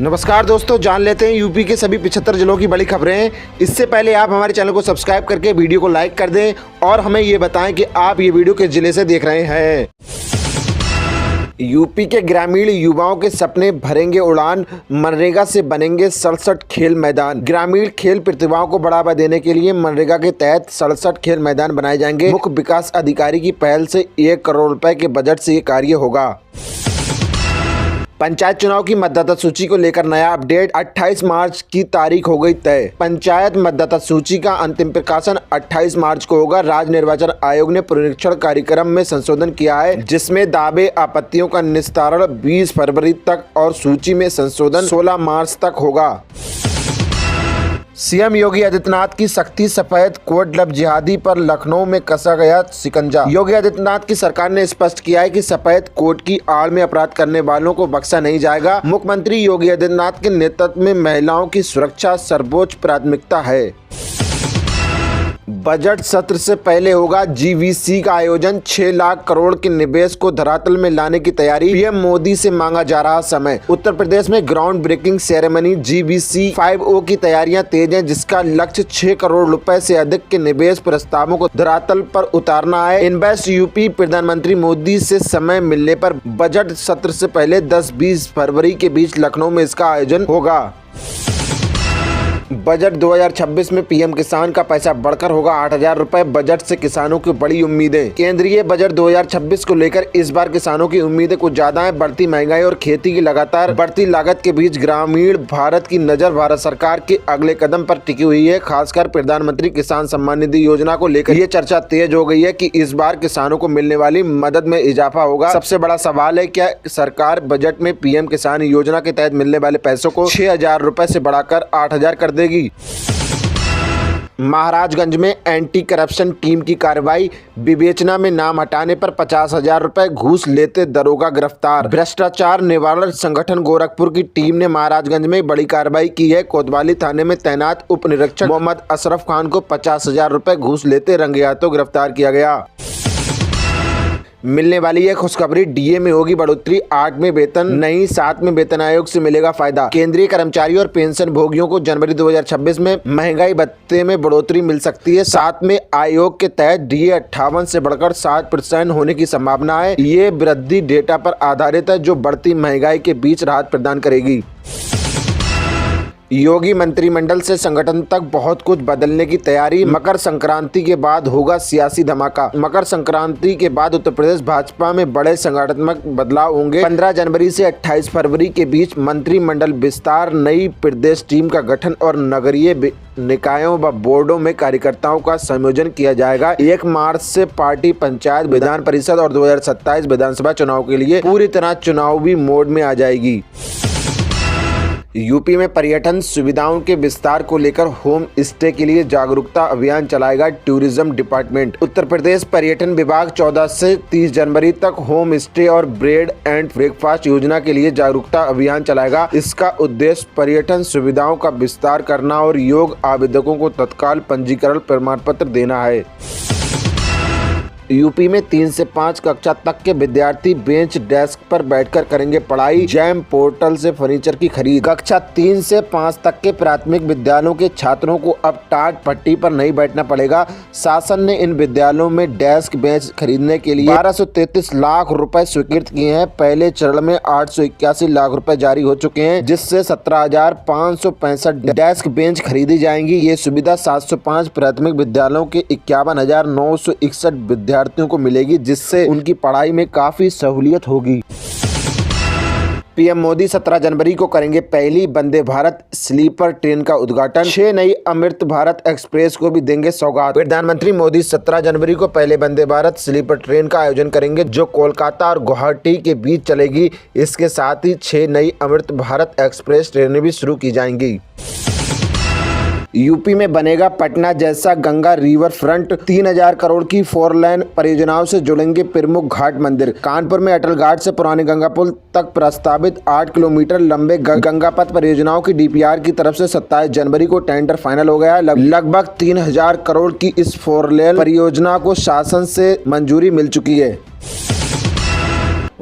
नमस्कार दोस्तों, जान लेते हैं यूपी के सभी 75 जिलों की बड़ी खबरें। इससे पहले आप हमारे चैनल को सब्सक्राइब करके वीडियो को लाइक कर दें और हमें ये बताएं कि आप ये वीडियो किस जिले से देख रहे हैं। यूपी के ग्रामीण युवाओं के सपने भरेंगे उड़ान, मनरेगा से बनेंगे 67 खेल मैदान। ग्रामीण खेल प्रतिभाओं को बढ़ावा देने के लिए मनरेगा के तहत 67 खेल मैदान बनाए जाएंगे। मुख्य विकास अधिकारी की पहल से 1 करोड़ रुपए के बजट से ये कार्य होगा। पंचायत चुनाव की मतदाता सूची को लेकर नया अपडेट, 28 मार्च की तारीख हो गई तय। पंचायत मतदाता सूची का अंतिम प्रकाशन 28 मार्च को होगा। राज्य निर्वाचन आयोग ने पुनरीक्षण कार्यक्रम में संशोधन किया है, जिसमें दावे आपत्तियों का निस्तारण 20 फरवरी तक और सूची में संशोधन 16 मार्च तक होगा। सीएम योगी आदित्यनाथ की सख्ती, सफेद कोट लब जिहादी पर लखनऊ में कसा गया शिकंजा। योगी आदित्यनाथ की सरकार ने स्पष्ट किया है कि सफेद कोट की आड़ में अपराध करने वालों को बख्शा नहीं जाएगा। मुख्यमंत्री योगी आदित्यनाथ के नेतृत्व में महिलाओं की सुरक्षा सर्वोच्च प्राथमिकता है। बजट सत्र से पहले होगा जीवीसी का आयोजन, 6 लाख करोड़ के निवेश को धरातल में लाने की तैयारी। पीएम मोदी से मांगा जा रहा समय। उत्तर प्रदेश में ground breaking ceremony GVC 5O की तैयारियां तेज हैं, जिसका लक्ष्य 6 करोड़ रुपए से अधिक के निवेश प्रस्तावों को धरातल पर उतारना है। इन्वेस्ट यूपी प्रधानमंत्री मोदी से समय मिलने पर बजट सत्र से पहले 10-20 फरवरी के बीच लखनऊ में इसका आयोजन होगा। बजट 2026 में पीएम किसान का पैसा बढ़कर होगा 8,000 रुपए। बजट से किसानों की बड़ी उम्मीदें। केंद्रीय बजट 2026 को लेकर इस बार किसानों की उम्मीदें कुछ ज्यादा हैं। बढ़ती महंगाई और खेती की लगातार बढ़ती लागत के बीच ग्रामीण भारत की नजर भारत सरकार के अगले कदम पर टिकी हुई है। खासकर प्रधानमंत्री किसान सम्मान निधि योजना को लेकर ये चर्चा तेज हो गई है कि इस बार किसानों को मिलने वाली मदद में इजाफा होगा। सबसे बड़ा सवाल है, क्या सरकार बजट में पीएम किसान योजना के तहत मिलने वाले पैसों को 6,000 रुपए से बढ़ाकर 8,000 कर देगी। महाराजगंज में एंटी करप्शन टीम की कार्रवाई, विवेचना में नाम हटाने पर 50,000 रुपए घूस लेते दरोगा गिरफ्तार। भ्रष्टाचार निवारण संगठन गोरखपुर की टीम ने महाराजगंज में बड़ी कार्रवाई की है। कोतवाली थाने में तैनात उप निरीक्षक मोहम्मद अशरफ खान को 50,000 रुपए घूस लेते रंगे हाथों गिरफ्तार किया गया। मिलने वाली यह खुशखबरी, डीए में होगी बढ़ोतरी, 8वें वेतन नहीं 7वें वेतन आयोग से मिलेगा फायदा। केंद्रीय कर्मचारी और पेंशन भोगियों को जनवरी 2026 में महंगाई भत्ते में बढ़ोतरी मिल सकती है। 7वें आयोग के तहत डीए 58 से बढ़कर 60% होने की संभावना है। ये वृद्धि डेटा पर आधारित है, जो बढ़ती महंगाई के बीच राहत प्रदान करेगी। योगी मंत्रिमंडल से संगठन तक बहुत कुछ बदलने की तैयारी। मकर संक्रांति के बाद होगा सियासी धमाका। मकर संक्रांति के बाद उत्तर प्रदेश भाजपा में बड़े संगठनात्मक बदलाव होंगे। 15 जनवरी से 28 फरवरी के बीच मंत्रिमंडल विस्तार, नई प्रदेश टीम का गठन और नगरीय निकायों व बोर्डों में कार्यकर्ताओं का संयोजन किया जाएगा। 1 मार्च से पार्टी पंचायत, विधान परिषद और 2027 विधानसभा चुनाव के लिए पूरी तरह चुनावी मोड में आ जाएगी। यूपी में पर्यटन सुविधाओं के विस्तार को लेकर होम स्टे के लिए जागरूकता अभियान चलाएगा टूरिज्म डिपार्टमेंट। उत्तर प्रदेश पर्यटन विभाग 14 से 30 जनवरी तक होम स्टे और ब्रेड एंड ब्रेकफास्ट योजना के लिए जागरूकता अभियान चलाएगा। इसका उद्देश्य पर्यटन सुविधाओं का विस्तार करना और योग्य आवेदकों को तत्काल पंजीकरण प्रमाण पत्र देना है। यूपी में 3 से 5 कक्षा तक के विद्यार्थी बेंच डेस्क पर बैठकर करेंगे पढ़ाई। जैम पोर्टल से फर्नीचर की खरीद। कक्षा 3 से 5 तक के प्राथमिक विद्यालयों के छात्रों को अब टाट पट्टी पर नहीं बैठना पड़ेगा। शासन ने इन विद्यालयों में डेस्क बेंच खरीदने के लिए 1233 लाख रुपए स्वीकृत किए हैं। पहले चरण में 881 लाख रुपए जारी हो चुके हैं, जिससे 17,565 डेस्क बेंच खरीदी जाएंगी। ये सुविधा 705 प्राथमिक विद्यालयों के 51,961 विद्यार्थियों को मिलेगी, जिससे उनकी पढ़ाई में काफी सहूलियत होगी। पीएम मोदी 17 जनवरी को करेंगे पहली वंदे भारत स्लीपर ट्रेन का उद्घाटन। 6 नई अमृत भारत एक्सप्रेस को भी देंगे सौगात। प्रधानमंत्री मोदी 17 जनवरी को पहले वंदे भारत स्लीपर ट्रेन का आयोजन करेंगे, जो कोलकाता और गुवाहाटी के बीच चलेगी। इसके साथ ही 6 नई अमृत भारत एक्सप्रेस ट्रेनें भी शुरू की जाएंगी। यूपी में बनेगा पटना जैसा गंगा रिवर फ्रंट। 3,000 करोड़ की 4 लेन परियोजनाओं से जुड़ेंगे प्रमुख घाट मंदिर। कानपुर में अटल घाट से पुरानी गंगा पुल तक प्रस्तावित 8 किलोमीटर लंबे गंगा पथ परियोजनाओं की डीपीआर की तरफ से 27 जनवरी को टेंडर फाइनल हो गया है। लगभग 3,000 करोड़ की इस 4 लेन परियोजना को शासन से मंजूरी मिल चुकी है।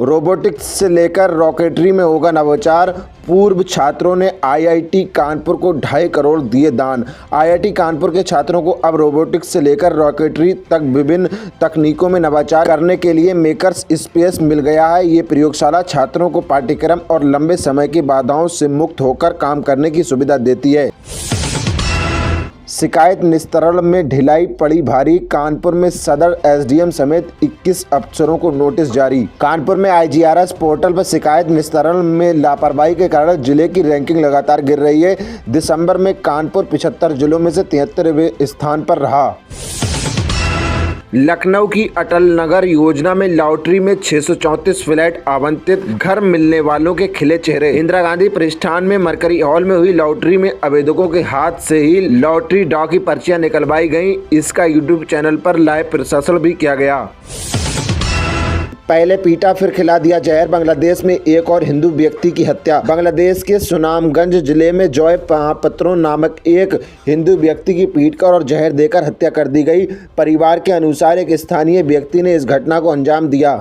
रोबोटिक्स से लेकर रॉकेटरी में होगा नवाचार। पूर्व छात्रों ने आईआईटी कानपुर को 2.5 करोड़ दिए दान। आईआईटी कानपुर के छात्रों को अब रोबोटिक्स से लेकर रॉकेटरी तक विभिन्न तकनीकों में नवाचार करने के लिए मेकर्स स्पेस मिल गया है। ये प्रयोगशाला छात्रों को पाठ्यक्रम और लंबे समय की बाधाओं से मुक्त होकर काम करने की सुविधा देती है। शिकायत निस्तारण में ढिलाई पड़ी भारी। कानपुर में सदर एसडीएम समेत 21 अफसरों को नोटिस जारी। कानपुर में आईजीआरएस पोर्टल पर शिकायत निस्तारण में लापरवाही के कारण जिले की रैंकिंग लगातार गिर रही है। दिसंबर में कानपुर 75 जिलों में से 73वें स्थान पर रहा। लखनऊ की अटल नगर योजना में लॉटरी में 634 फ्लैट आवंटित, घर मिलने वालों के खिले चेहरे। इंदिरा गांधी प्रतिष्ठान में मरकरी हॉल में हुई लॉटरी में आवेदकों के हाथ से ही लॉटरी ड्रॉ की पर्चियां निकलवाई गईं। इसका यूट्यूब चैनल पर लाइव प्रसारण भी किया गया। पहले पीटा फिर खिला दिया जहर। बांग्लादेश में एक और हिंदू व्यक्ति की हत्या। बांग्लादेश के सुनामगंज जिले में जॉय पत्रों नामक एक हिंदू व्यक्ति की पीटकर और जहर देकर हत्या कर दी गई। परिवार के अनुसार एक स्थानीय व्यक्ति ने इस घटना को अंजाम दिया।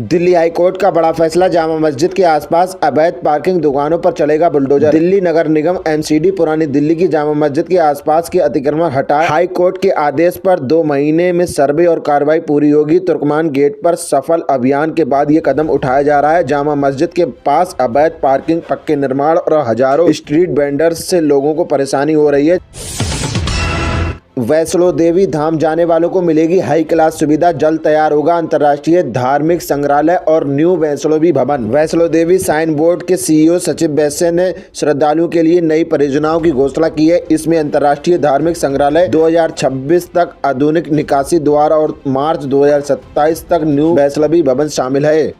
दिल्ली हाईकोर्ट का बड़ा फैसला। जामा मस्जिद के आसपास अवैध पार्किंग दुकानों पर चलेगा बुलडोजर। दिल्ली नगर निगम एमसीडी पुरानी दिल्ली की जामा मस्जिद के आसपास के अतिक्रमण हटाए। हाई कोर्ट के आदेश पर 2 महीने में सर्वे और कार्रवाई पूरी होगी। तुर्कमान गेट पर सफल अभियान के बाद ये कदम उठाया जा रहा है। जामा मस्जिद के पास अवैध पार्किंग, पक्के निर्माण और हजारों स्ट्रीट वेंडर्स से लोगों को परेशानी हो रही है। वैष्णो देवी धाम जाने वालों को मिलेगी हाई क्लास सुविधा। जल्द तैयार होगा अंतर्राष्ट्रीय धार्मिक संग्रहालय और न्यू वैष्णो भवन। वैष्णो देवी साइन बोर्ड के सीईओ सचिव वैश्य ने श्रद्धालुओं के लिए नई परियोजनाओं की घोषणा की है। इसमें अंतर्राष्ट्रीय धार्मिक संग्रहालय 2026 तक, आधुनिक निकासी द्वार और मार्च 2027 तक न्यू वैष्णो भवन शामिल है।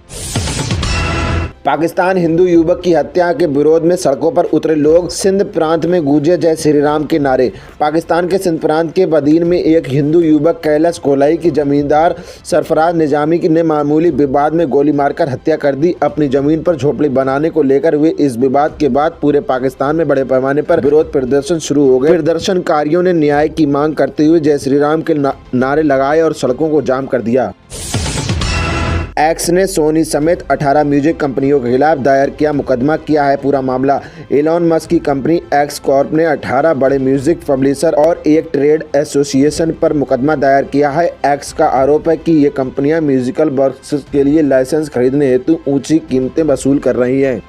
पाकिस्तान हिंदू युवक की हत्या के विरोध में सड़कों पर उतरे लोग। सिंध प्रांत में गूंजे जय श्री राम के नारे। पाकिस्तान के सिंध प्रांत के बदीन में एक हिंदू युवक कैलाश कोलाई की जमींदार सरफराज निजामी ने मामूली विवाद में गोली मारकर हत्या कर दी। अपनी जमीन पर झोपड़ी बनाने को लेकर हुए इस विवाद के बाद पूरे पाकिस्तान में बड़े पैमाने पर विरोध प्रदर्शन शुरू हो गए। प्रदर्शनकारियों ने न्याय की मांग करते हुए जय श्री राम के नारे लगाए और सड़कों को जाम कर दिया। एक्स ने सोनी समेत 18 म्यूजिक कंपनियों के खिलाफ दायर किया मुकदमा। किया है पूरा मामला। एलॉन मस्क की कंपनी एक्स कॉर्प ने 18 बड़े म्यूजिक पब्लिशर और एक ट्रेड एसोसिएशन पर मुकदमा दायर किया है। एक्स का आरोप है कि ये कंपनियां म्यूजिकल वर्क्स के लिए लाइसेंस खरीदने हेतु ऊंची कीमतें वसूल कर रही हैं।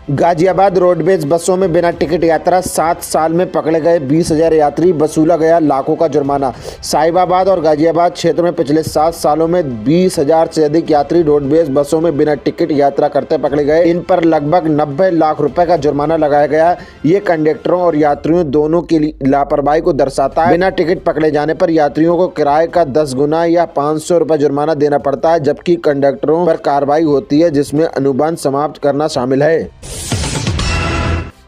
गाजियाबाद रोडवेज बसों में बिना टिकट यात्रा 7 साल में पकड़े गए 20,000 यात्री, वसूला गया लाखों का जुर्माना। साहिबाबाद और गाजियाबाद क्षेत्र में पिछले 7 सालों में 20,000 से अधिक यात्री रोडवेज बसों में बिना टिकट यात्रा करते पकड़े गए। इन पर लगभग 90 लाख रुपए का जुर्माना लगाया गया। ये कंडक्टरों और यात्रियों दोनों की लापरवाही को दर्शाता है। बिना टिकट पकड़े जाने पर यात्रियों को किराए का 10 गुना या 500 रुपये जुर्माना देना पड़ता है, जबकि कंडक्टरों पर कार्रवाई होती है जिसमें अनुबंध समाप्त करना शामिल है।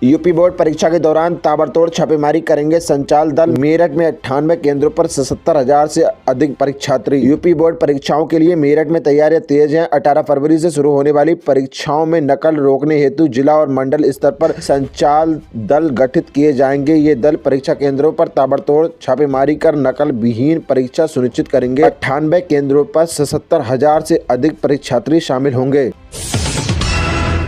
यूपी बोर्ड परीक्षा के दौरान ताबड़तोड़ छापेमारी करेंगे संचालक दल। मेरठ में 98 केंद्रों पर 77,000 से अधिक परीक्षार्थी। यूपी बोर्ड परीक्षाओं के लिए मेरठ में तैयारियां तेज हैं। 18 फरवरी से शुरू होने वाली परीक्षाओं में नकल रोकने हेतु जिला और मंडल स्तर पर संचालक दल गठित किए जाएंगे। ये दल परीक्षा केंद्रों पर ताबड़तोड़ छापेमारी कर नकल विहीन परीक्षा सुनिश्चित करेंगे। 98 केंद्रों पर 77,000 से अधिक परीक्षार्थी शामिल होंगे।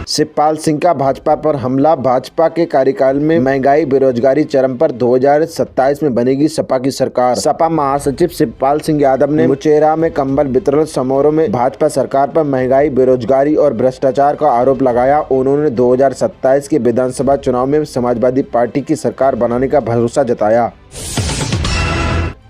शिवपाल सिंह का भाजपा पर हमला। भाजपा के कार्यकाल में महंगाई बेरोजगारी चरम पर। 2027 में बनेगी सपा की सरकार। सपा महासचिव शिवपाल सिंह यादव ने मुचेरा में कंबल वितरण समारोह में भाजपा सरकार पर महंगाई, बेरोजगारी और भ्रष्टाचार का आरोप लगाया। उन्होंने 2027 के विधानसभा चुनाव में समाजवादी पार्टी की सरकार बनाने का भरोसा जताया।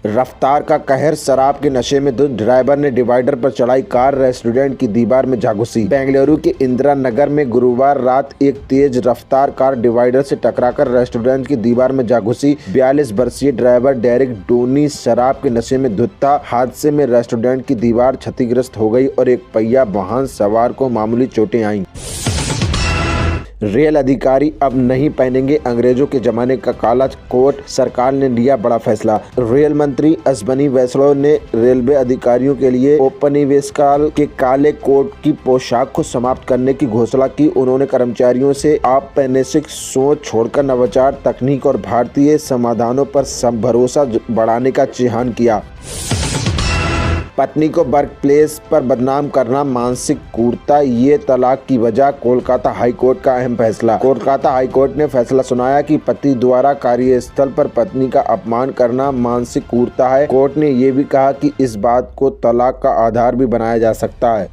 रफ्तार का कहर। शराब के नशे में धुत ड्राइवर ने डिवाइडर पर चढ़ाई कार, रेस्टोरेंट की दीवार में जा घुसी। बेंगलुरु के इंदिरा नगर में गुरुवार रात एक तेज रफ्तार कार डिवाइडर से टकराकर रेस्टोरेंट की दीवार में जा घुसी। 42 वर्षीय ड्राइवर डेरिक डोनी शराब के नशे में धुत था। हादसे में रेस्टोरेंट की दीवार क्षतिग्रस्त हो गई और एक पहिया वाहन सवार को मामूली चोटें आईं। रेल अधिकारी अब नहीं पहनेंगे अंग्रेजों के जमाने का काला कोट। सरकार ने लिया बड़ा फैसला। रेल मंत्री अश्विनी वैष्णव ने रेलवे अधिकारियों के लिए औपनिवेशकाल के काले कोट की पोशाक को समाप्त करने की घोषणा की। उन्होंने कर्मचारियों से औपनिवेशिक सोच छोड़कर नवाचार, तकनीक और भारतीय समाधानों पर भरोसा बढ़ाने का आह्वान किया। पत्नी को वर्क प्लेस पर बदनाम करना मानसिक क्रूरता, ये तलाक की वजह। कोलकाता हाई कोर्ट का अहम फैसला। कोलकाता हाई कोर्ट ने फैसला सुनाया कि पति द्वारा कार्यस्थल पर पत्नी का अपमान करना मानसिक क्रूरता है। कोर्ट ने ये भी कहा कि इस बात को तलाक का आधार भी बनाया जा सकता है।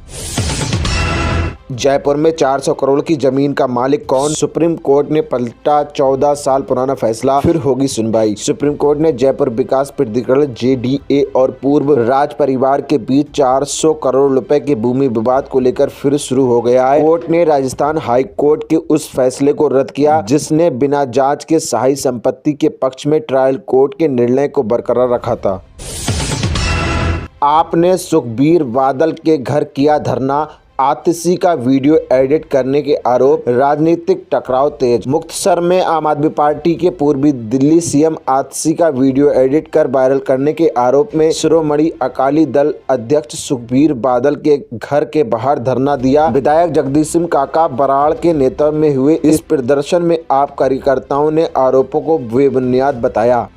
जयपुर में 400 करोड़ की जमीन का मालिक कौन? सुप्रीम कोर्ट ने पलटा 14 साल पुराना फैसला, फिर होगी सुनवाई। सुप्रीम कोर्ट ने जयपुर विकास प्राधिकरण JDA और पूर्व राज परिवार के बीच 400 करोड़ रुपए के भूमि विवाद को लेकर फिर शुरू हो गया है। कोर्ट ने राजस्थान हाई कोर्ट के उस फैसले को रद्द किया जिसने बिना जांच के सहायी संपत्ति के पक्ष में ट्रायल कोर्ट के निर्णय को बरकरार रखा था। आपने सुखबीर बादल के घर किया धरना, आतिशी का वीडियो एडिट करने के आरोप, राजनीतिक टकराव तेज। मुक्तसर में आम आदमी पार्टी के पूर्वी दिल्ली CM आतिशी का वीडियो एडिट कर वायरल करने के आरोप में शिरोमणि अकाली दल अध्यक्ष सुखबीर बादल के घर के बाहर धरना दिया। विधायक जगदीश सिंह काका बराड़ के नेतृत्व में हुए इस प्रदर्शन में आप कार्यकर्ताओं ने आरोपों को बेबुनियाद बताया।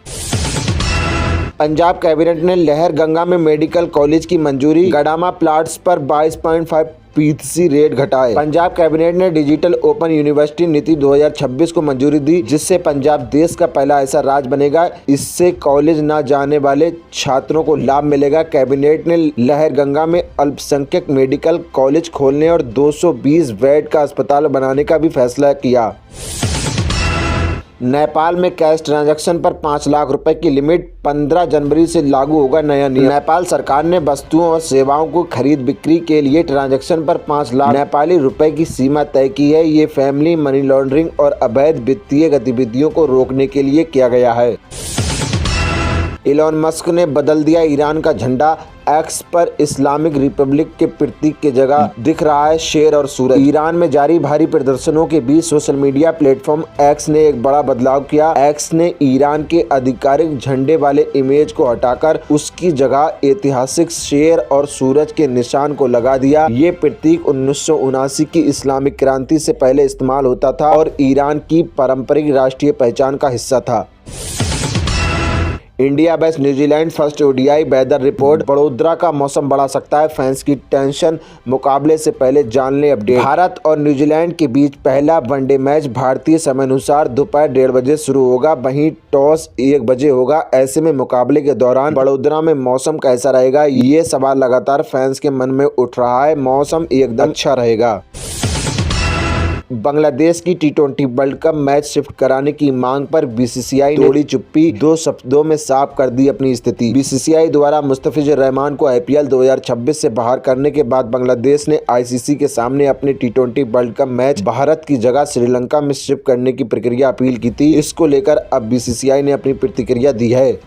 पंजाब कैबिनेट ने लहरगंगा में मेडिकल कॉलेज की मंजूरी, गडामा प्लाट्स पर 22.5% रेट घटाए। पंजाब कैबिनेट ने डिजिटल ओपन यूनिवर्सिटी नीति 2026 को मंजूरी दी, जिससे पंजाब देश का पहला ऐसा राज्य बनेगा। इससे कॉलेज न जाने वाले छात्रों को लाभ मिलेगा। कैबिनेट ने लहरगंगा में अल्पसंख्यक मेडिकल कॉलेज खोलने और 220 बेड का अस्पताल बनाने का भी फैसला किया। नेपाल में कैश ट्रांजैक्शन पर 5 लाख रुपए की लिमिट, 15 जनवरी से लागू होगा नया नियम। नेपाल सरकार ने वस्तुओं और सेवाओं को खरीद बिक्री के लिए ट्रांजैक्शन पर 5 लाख नेपाली रुपए की सीमा तय की है। ये फैमिली मनी लॉन्ड्रिंग और अवैध वित्तीय गतिविधियों को रोकने के लिए किया गया है। इलॉन मस्क ने बदल दिया ईरान का झंडा, एक्स पर इस्लामिक रिपब्लिक के प्रतीक की जगह दिख रहा है शेर और सूरज। ईरान में जारी भारी प्रदर्शनों के बीच सोशल मीडिया प्लेटफॉर्म एक्स ने एक बड़ा बदलाव किया। एक्स ने ईरान के आधिकारिक झंडे वाले इमेज को हटाकर उसकी जगह ऐतिहासिक शेर और सूरज के निशान को लगा दिया। ये प्रतीक 1979 की इस्लामिक क्रांति से पहले इस्तेमाल होता था और ईरान की पारंपरिक राष्ट्रीय पहचान का हिस्सा था। इंडिया वेस्ट न्यूजीलैंड Zealand ODI weather report, Vadodara का मौसम बढ़ा सकता है फैंस की टेंशन, मुकाबले से पहले जान लें अपडेट। भारत और न्यूजीलैंड के बीच पहला वनडे मैच भारतीय समय अनुसार दोपहर 1:30 बजे शुरू होगा, वहीं टॉस 1 बजे होगा। ऐसे में मुकाबले के दौरान बड़ोदरा में मौसम कैसा रहेगा, ये सवाल लगातार फैंस के मन में उठ रहा है। मौसम एकदम अच्छा रहेगा। बांग्लादेश की T20 world cup match shift कराने की मांग पर BCCI ने तोड़ी चुप्पी, 2 शब्दों में साफ कर दी अपनी स्थिति। BCCI द्वारा मुस्तफिजुर रहमान को IPL 2026 से बाहर करने के बाद बांग्लादेश ने ICC के सामने अपने T20 world cup match Bharat की जगह श्रीलंका में शिफ्ट करने की प्रक्रिया अपील की थी। इसको लेकर अब BCCI ने अपनी प्रतिक्रिया दी है।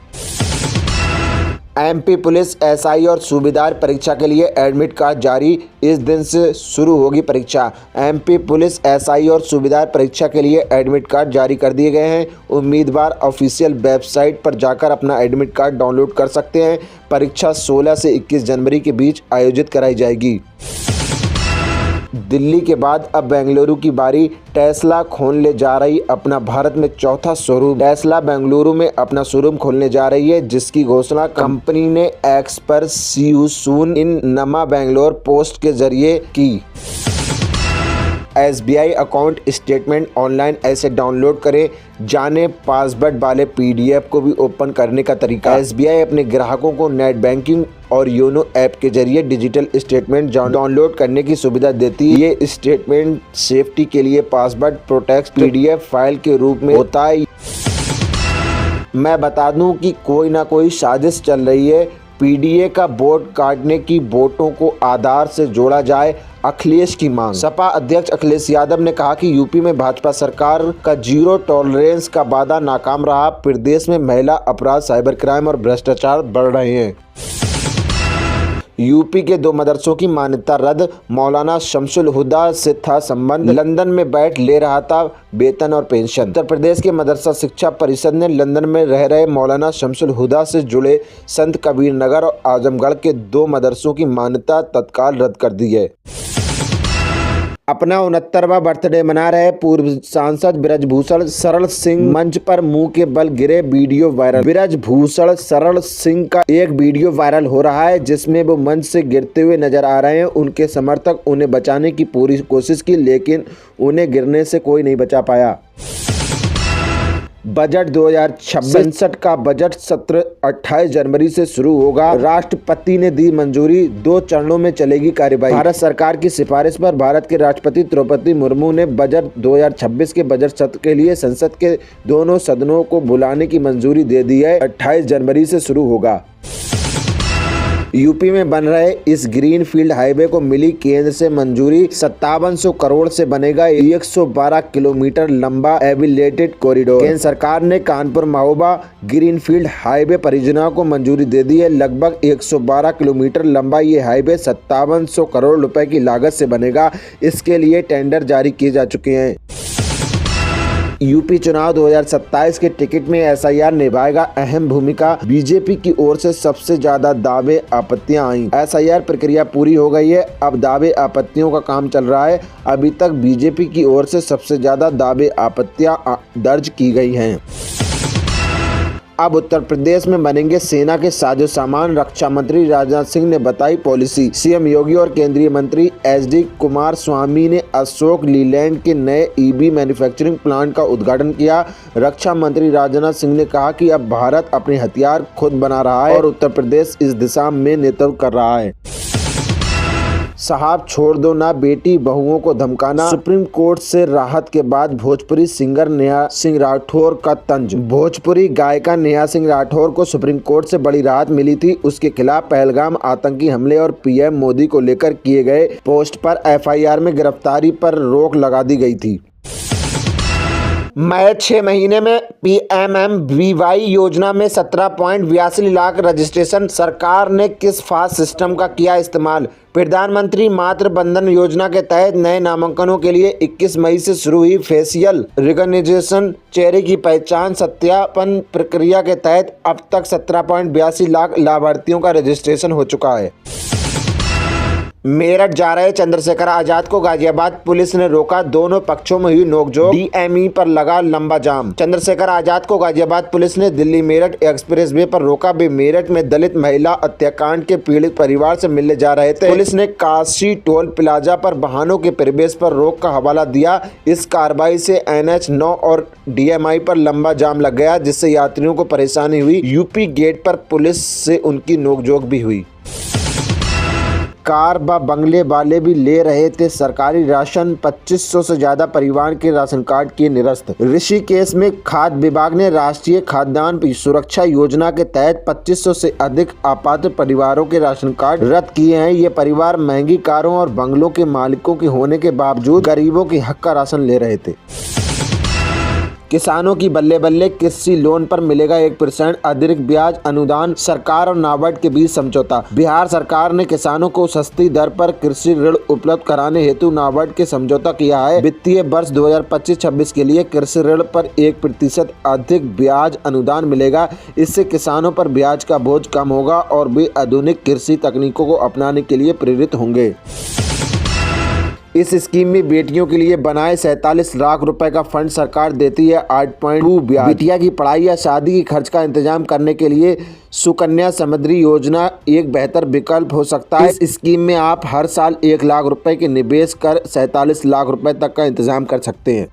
MP पुलिस SI और सूबेदार परीक्षा के लिए एडमिट कार्ड जारी, इस दिन से शुरू होगी परीक्षा। MP पुलिस SI और सूबेदार परीक्षा के लिए एडमिट कार्ड जारी कर दिए गए हैं। उम्मीदवार ऑफिशियल वेबसाइट पर जाकर अपना एडमिट कार्ड डाउनलोड कर सकते हैं। परीक्षा 16 से 21 जनवरी के बीच आयोजित कराई जाएगी। दिल्ली के बाद अब बेंगलुरु की बारी, टेस्ला खोलने जा रही अपना भारत में चौथा शोरूम। टेस्ला बेंगलुरु में अपना शोरूम खोलने जा रही है, जिसकी घोषणा कंपनी ने एक्स पर सी यू सून इन नमा बेंगलोर पोस्ट के जरिए की। SBI अकाउंट स्टेटमेंट ऑनलाइन ऐसे डाउनलोड करें, जाने पासवर्ड वाले PDF को भी ओपन करने का तरीका। SBI अपने ग्राहकों को नेट बैंकिंग और योनो ऐप के जरिए डिजिटल स्टेटमेंट डाउनलोड करने की सुविधा देती है। ये स्टेटमेंट सेफ्टी के लिए पासवर्ड प्रोटेक्ट PDF फाइल के रूप में होता है। मैं बता दूं कि कोई ना कोई साजिश चल रही है। PDA का वोट काटने की वोटों को आधार से जोड़ा जाए, अखिलेश की मांग। सपा अध्यक्ष अखिलेश यादव ने कहा कि यूपी में भाजपा सरकार का 0 टॉलरेंस का वादा नाकाम रहा। प्रदेश में महिला अपराध, साइबर क्राइम और भ्रष्टाचार बढ़ रहे हैं। यूपी के 2 मदरसों की मान्यता रद्द, मौलाना शमसुल हुदा से था संबंध, लंदन में बैठ ले रहा था वेतन और पेंशन। उत्तर प्रदेश के मदरसा शिक्षा परिषद ने लंदन में रह रहे मौलाना शमसुल हुदा से जुड़े संत कबीर नगर और आजमगढ़ के 2 मदरसों की मान्यता तत्काल रद्द कर दी है। अपना 69वां बर्थडे मना रहे पूर्व सांसद बृजभूषण शरण सिंह मंच पर मुंह के बल गिरे, वीडियो वायरल। बृजभूषण शरण सिंह का एक वीडियो वायरल हो रहा है जिसमें वो मंच से गिरते हुए नजर आ रहे हैं। उनके समर्थक उन्हें बचाने की पूरी कोशिश की लेकिन उन्हें गिरने से कोई नहीं बचा पाया। बजट 2026 संसद का बजट सत्र 28 जनवरी से शुरू होगा। राष्ट्रपति ने दी मंजूरी, 2 चरणों में चलेगी कार्यवाही। भारत सरकार की सिफारिश पर भारत के राष्ट्रपति द्रौपदी मुर्मू ने बजट 2026 के बजट सत्र के लिए संसद के दोनों सदनों को बुलाने की मंजूरी दे दी है। 28 जनवरी से शुरू होगा। यूपी में बन रहे इस ग्रीन फील्ड हाईवे को मिली केंद्र से मंजूरी। 5700 करोड़ से बनेगा 112 किलोमीटर लंबा एलिवेटेड कॉरिडोर। केंद्र सरकार ने Kanpur Mahoba green field highway परियोजना को मंजूरी दे दी है। लगभग 112 किलोमीटर लंबा ये हाईवे 5700 करोड़ रुपए की लागत से बनेगा। इसके लिए टेंडर जारी किए जा चुके हैं। यूपी चुनाव 2027 के टिकट में एसआईआर निभाएगा अहम भूमिका। बीजेपी की ओर से सबसे ज्यादा दावे आपत्तियां आई। एसआईआर प्रक्रिया पूरी हो गई है, अब दावे आपत्तियों का काम चल रहा है। अभी तक बीजेपी की ओर से सबसे ज्यादा दावे आपत्तियां दर्ज की गई हैं। अब उत्तर प्रदेश में बनेंगे सेना के साजो सामान, रक्षा मंत्री राजनाथ सिंह ने बताई पॉलिसी। सीएम योगी और केंद्रीय मंत्री एचडी कुमारस्वामी ने अशोक लीलैंड के नए ईवी मैन्युफैक्चरिंग प्लांट का उद्घाटन किया। रक्षा मंत्री राजनाथ सिंह ने कहा कि अब भारत अपने हथियार खुद बना रहा है और उत्तर प्रदेश इस दिशा में नेतृत्व कर रहा है। साहब छोड़ दो ना बेटी बहुओं को धमकाना, सुप्रीम कोर्ट से राहत के बाद भोजपुरी सिंगर नेहा सिंह राठौर का तंज। भोजपुरी गायिका नेहा सिंह राठौर को सुप्रीम कोर्ट से बड़ी राहत मिली थी। उसके खिलाफ पहलगाम आतंकी हमले और पीएम मोदी को लेकर किए गए पोस्ट पर एफआईआर में गिरफ्तारी पर रोक लगा दी गई थी। महज 6 महीने में पीएमएमवीवाई योजना में 17.82 लाख रजिस्ट्रेशन। सरकार ने किस फास्ट सिस्टम का किया इस्तेमाल? प्रधानमंत्री मातृ बंधन योजना के तहत नए नामांकनों के लिए 21 मई से शुरू हुई फेशियल रिकग्निशन चेहरे की पहचान सत्यापन प्रक्रिया के तहत अब तक 17.82 लाख लाभार्थियों का रजिस्ट्रेशन हो चुका है। मेरठ जा रहे चंद्रशेखर आजाद को गाजियाबाद पुलिस ने रोका, दोनों पक्षों में हुई नोकझोंक। डीएमई पर लगा लंबा जाम। चंद्रशेखर आजाद को गाजियाबाद पुलिस ने दिल्ली मेरठ एक्सप्रेसवे पर रोका। वे मेरठ में दलित महिला हत्याकांड के पीड़ित परिवार से मिलने जा रहे थे। पुलिस ने काशी टोल प्लाजा पर वाहनों के प्रवेश पर रोक का हवाला दिया। इस कार्रवाई से NH9 और डीएमई पर लंबा जाम लग गया जिससे यात्रियों को परेशानी हुई। यूपी गेट पर पुलिस से उनकी नोकझोंक भी हुई। कार व बंगले वाले भी ले रहे थे सरकारी राशन, 2500 से ज्यादा परिवार के राशन कार्ड किए निरस्त। ऋषिकेश में खाद्य विभाग ने राष्ट्रीय खाद्यान्न सुरक्षा योजना के तहत 2500 से अधिक अपात्र परिवारों के राशन कार्ड रद्द किए हैं। ये परिवार महंगी कारों और बंगलों के मालिकों के होने के बावजूद गरीबों के हक का राशन ले रहे थे। किसानों की बल्ले बल्ले, कृषि लोन पर मिलेगा 1% अतिरिक्त ब्याज अनुदान। सरकार और नाबार्ड के बीच समझौता। बिहार सरकार ने किसानों को सस्ती दर पर कृषि ऋण उपलब्ध कराने हेतु नाबार्ड के समझौता किया है। वित्तीय वर्ष 2025-26 के लिए कृषि ऋण पर 1% अधिक ब्याज अनुदान मिलेगा। इससे किसानों पर ब्याज का बोझ कम होगा और वे आधुनिक कृषि तकनीकों को अपनाने के लिए प्रेरित होंगे। इस स्कीम में बेटियों के लिए बनाए 47 लाख रुपए का फंड सरकार देती है 8.2 ब्याज। बिटिया की पढ़ाई या शादी की खर्च का इंतजाम करने के लिए सुकन्या समृद्धि योजना एक बेहतर विकल्प हो सकता है। इस स्कीम में आप हर साल 1 लाख रुपए के निवेश कर 47 लाख रुपए तक का इंतजाम कर सकते हैं।